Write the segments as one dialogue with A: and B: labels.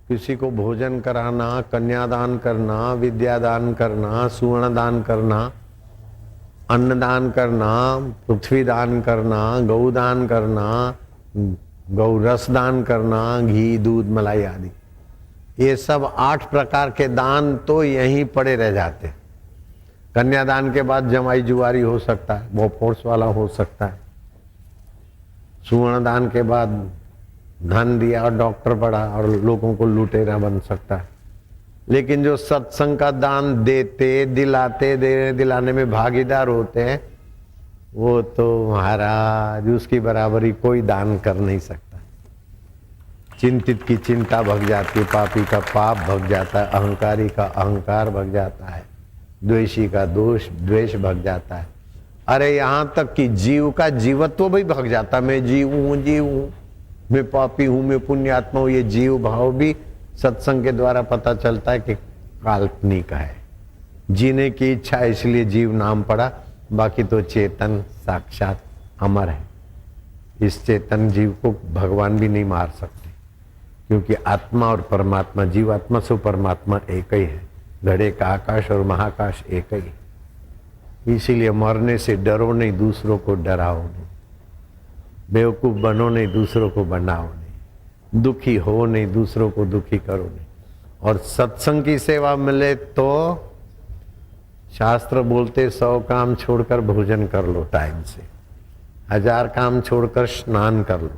A: किसी को भोजन कराना, कन्यादान करना, विद्यादान करना, सुवर्ण दान करना, अन्नदान करना, पृथ्वी दान करना, गौदान करना, गौ रस दान करना, घी दूध मलाई आदि, ये सब 8 प्रकार के दान तो यहीं पड़े रह जाते। कन्यादान के बाद जमाई जुआरी हो सकता है, वो फोर्स वाला हो सकता है। सुवर्ण दान के बाद धन दिया और डॉक्टर पढ़ा और लोगों को लुटेरा बन सकता है। लेकिन जो सत्संग का दान देते, दिलाते, देने दिलाने में भागीदार होते हैं, वो तो महाराज उसकी बराबरी कोई दान कर नहीं सकता। चिंतित की चिंता भग जाती है, पापी का पाप भग जाता है, अहंकारी का अहंकार भग जाता है, द्वेषी का द्वेष भग जाता है। अरे यहाँ तक कि जीव का जीवत्व भी भग जाता। मैं जीव हूँ, मैं पापी हूँ, मैं पुण्यात्मा हूँ, ये जीव भाव भी सत्संग के द्वारा पता चलता है कि काल्पनिक है। जीने की इच्छा है इसलिए जीव नाम पड़ा, बाकी तो चेतन साक्षात अमर है। इस चेतन जीव को भगवान भी नहीं मार सकते, क्योंकि आत्मा और परमात्मा, जीवात्मा से परमात्मा एक ही है। घड़े का आकाश और महाकाश एक ही। इसीलिए मरने से डरो नहीं, दूसरों को डराओ नहीं, बेवकूफ बनो नहीं, दूसरों को बनाओ नहीं, दुखी हो नहीं, दूसरों को दुखी करो नहीं। और सत्संग की सेवा मिले तो शास्त्र बोलते 100 काम छोड़कर भोजन कर लो टाइम से, 1000 काम छोड़कर स्नान कर लो,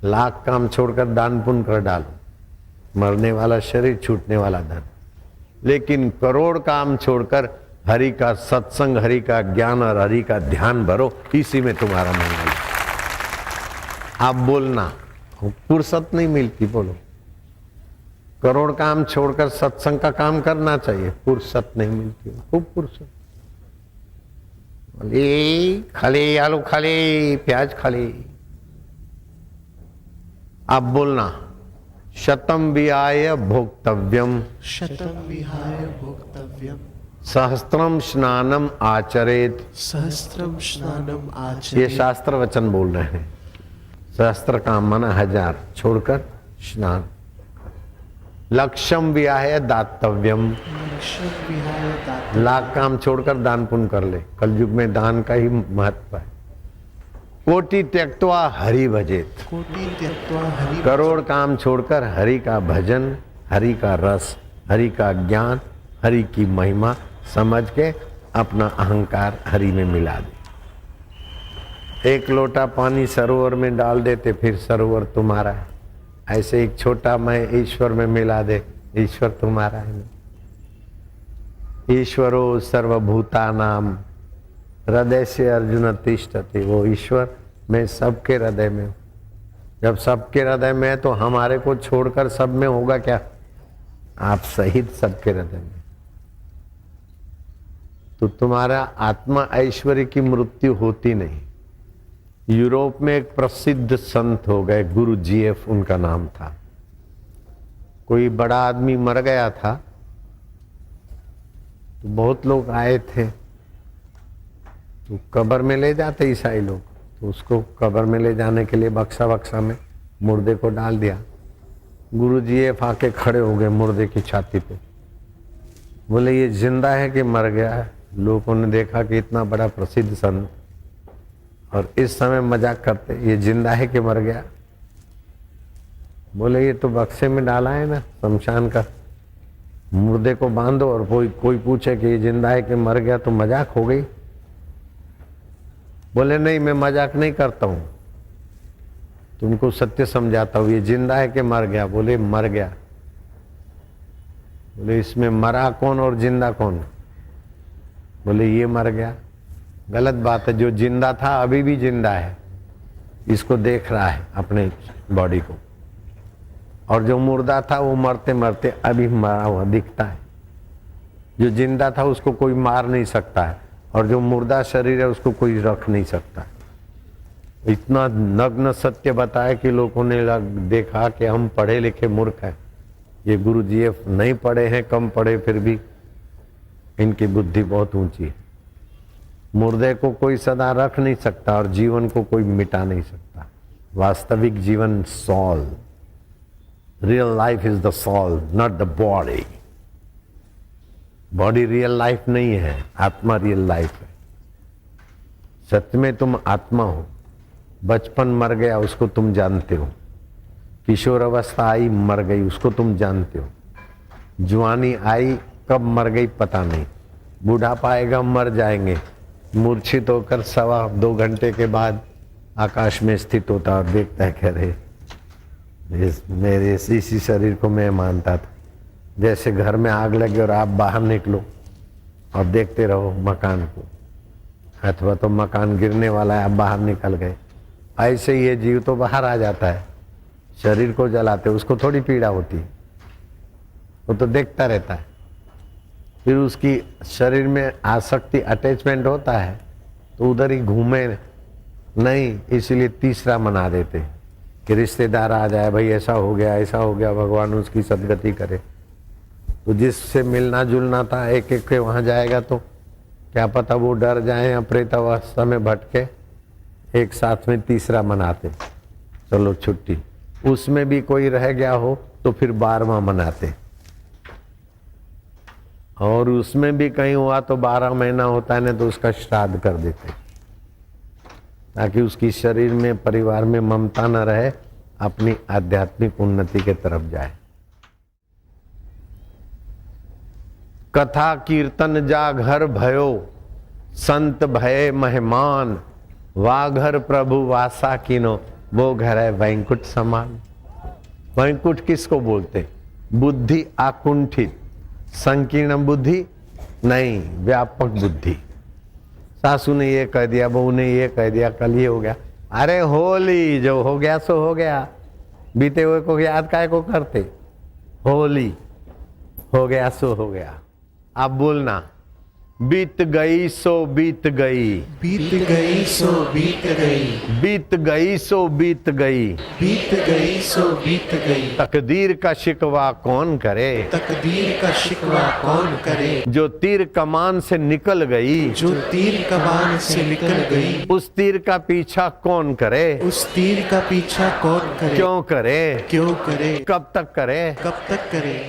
A: 1,00,000 काम छोड़कर दान पुण्य कर डालो, मरने वाला शरीर, छूटने वाला धन। लेकिन करोड़ काम छोड़कर हरि का सत्संग, हरि का ज्ञान और हरि का ध्यान भरो, इसी में तुम्हारा मंगल है। आप बोलना, फुर्सत नहीं मिलती, बोलो। करोड़ काम छोड़कर सत्संग का काम करना चाहिए, फुर्सत नहीं मिलती, खूब फुर्सत। खाले आलू खाले, प्याज खाले। आप बोलना, शतम विहाय भोक्तव्यम,
B: शतम विहाय भोक्तव्यम,
A: सहस्त्रम स्नानम आचरेत।
B: सहस्त्रम स्नानम
A: ये
B: आचरेत।
A: शास्त्र वचन बोल रहे हैं। सहस्त्र काम माना 1000 छोड़कर स्नान। लक्ष्यम विहाय दातव्यम,
B: लक्ष्यम विहाय दातव्यम,
A: 1,00,000 काम छोड़कर दान पुण्य कर ले। कलयुग में दान का ही महत्व है। कोटि त्यक्त्वा हरि भजेत,
B: कोटि त्यक्त्वा हरि।
A: करोड़ काम छोड़कर हरि का भजन, हरि का रस, हरि का ज्ञान, हरि की महिमा समझ के अपना अहंकार हरि में मिला दे। 1 लोटा पानी सरोवर में डाल देते, फिर सरोवर तुम्हारा है। ऐसे एक छोटा मैं ईश्वर में मिला दे, ईश्वर तुम्हारा है। ईश्वरो सर्वभूतानाम हृदय से अर्जुन तिष्ठति। वो ईश्वर मैं सबके हृदय में हूँ। जब सबके हृदय में है तो हमारे को छोड़कर सब में होगा क्या? आप सहित सबके हृदय में। तो तुम्हारा आत्मा ऐश्वर्य की मृत्यु होती नहीं। यूरोप में एक प्रसिद्ध संत हो गए, गुरु जीएफ उनका नाम था। कोई बड़ा आदमी मर गया था तो बहुत लोग आए थे, तो कब्र में ले जाते ईसाई लोग। तो उसको कब्र में ले जाने के लिए बक्सा में मुर्दे को डाल दिया। गुरु जीएफ आके खड़े हो गए मुर्दे की छाती पे। बोले ये जिंदा है कि मर गया है? लोगों ने देखा कि इतना बड़ा प्रसिद्ध संत और इस समय मजाक करते, ये जिंदा है कि मर गया? बोले ये तो बक्से में डाला है ना शमशान का, मुर्दे को बांधो और कोई पूछे कि ये जिंदा है कि मर गया तो मजाक हो गई। बोले नहीं, मैं मजाक नहीं करता हूं, तुमको सत्य समझाता हूं। ये जिंदा है कि मर गया? बोले मर गया। बोले इसमें मरा कौन और जिंदा कौन? बोले ये मर गया। गलत बात है, जो जिंदा था अभी भी जिंदा है, इसको देख रहा है अपने बॉडी को, और जो मुर्दा था वो मरते मरते अभी मरा हुआ दिखता है। जो जिंदा था उसको कोई मार नहीं सकता है, और जो मुर्दा शरीर है उसको कोई रख नहीं सकता। इतना नग्न सत्य बताया कि लोगों ने देखा कि हम पढ़े लिखे मूर्ख हैं। ये गुरु जी नहीं पढ़े हैं, कम पढ़े, फिर भी इनकी बुद्धि बहुत ऊंची है। मुर्दे को कोई सदा रख नहीं सकता और जीवन को कोई मिटा नहीं सकता। वास्तविक जीवन soul, real life is the soul, not the body. Body real life नहीं है, आत्मा रियल लाइफ है। सत्य में तुम आत्मा हो। बचपन मर गया उसको तुम जानते हो, किशोर अवस्था आई मर गई उसको तुम जानते हो, जवानी आई कब मर गई पता नहीं, बुढ़ापा आएगा मर जाएंगे, मूर्छित होकर 1.25-2 घंटे के बाद आकाश में स्थित होता और देखता है, कह रहे मेरे इसी शरीर को मैं मानता था। जैसे घर में आग लगे और आप बाहर निकलो और देखते रहो मकान को, अथवा तो मकान गिरने वाला है आप बाहर निकल गए, ऐसे ये जीव तो बाहर आ जाता है, शरीर को जलाते उसको थोड़ी पीड़ा होती है, वो तो देखता रहता है। फिर उसकी शरीर में आसक्ति अटैचमेंट होता है तो उधर ही घूमे नहीं, इसलिए तीसरा मना देते कि रिश्तेदार आ जाए, भाई ऐसा हो गया ऐसा हो गया, भगवान उसकी सदगति करे। तो जिससे मिलना जुलना था एक एक के वहां जाएगा तो क्या पता वो डर जाए या प्रेत अवस्था में भटके, एक साथ में तीसरा मनाते, चलो छुट्टी। उसमें भी कोई रह गया हो तो फिर 12वां मनाते, और उसमें भी कहीं हुआ तो 12 महीना होता है ना तो उसका श्राद्ध कर देते, ताकि उसकी शरीर में परिवार में ममता न रहे, अपनी आध्यात्मिक उन्नति के तरफ जाए। कथा कीर्तन जा घर भयो, संत भये मेहमान, वा घर प्रभु वासा कीनो, वो घर है वैंकुट समान। वैंकुट किसको बोलते? बुद्धि आकुंठित, संकीर्ण बुद्धि नहीं, व्यापक बुद्धि। सासू ने ये कह दिया, बहू ने ये कह दिया, कल ये हो गया, अरे होली, जो हो गया सो हो गया, बीते हुए को याद काहे को करते? होली हो गया सो हो गया। आप बोलना, बीत गई सो बीत गई,
B: बीत गई सो बीत गई,
A: बीत गई सो बीत गई,
B: बीत गई सो बीत गई।
A: तकदीर का शिकवा कौन करे,
B: तकदीर का शिकवा कौन करे,
A: जो तीर कमान से निकल गई,
B: जो तीर कमान से निकल गई,
A: उस तीर का पीछा कौन करे,
B: उस तीर का पीछा कौन करे,
A: क्यों करे,
B: क्यों करे,
A: कब तक करे?
B: कब तक करे।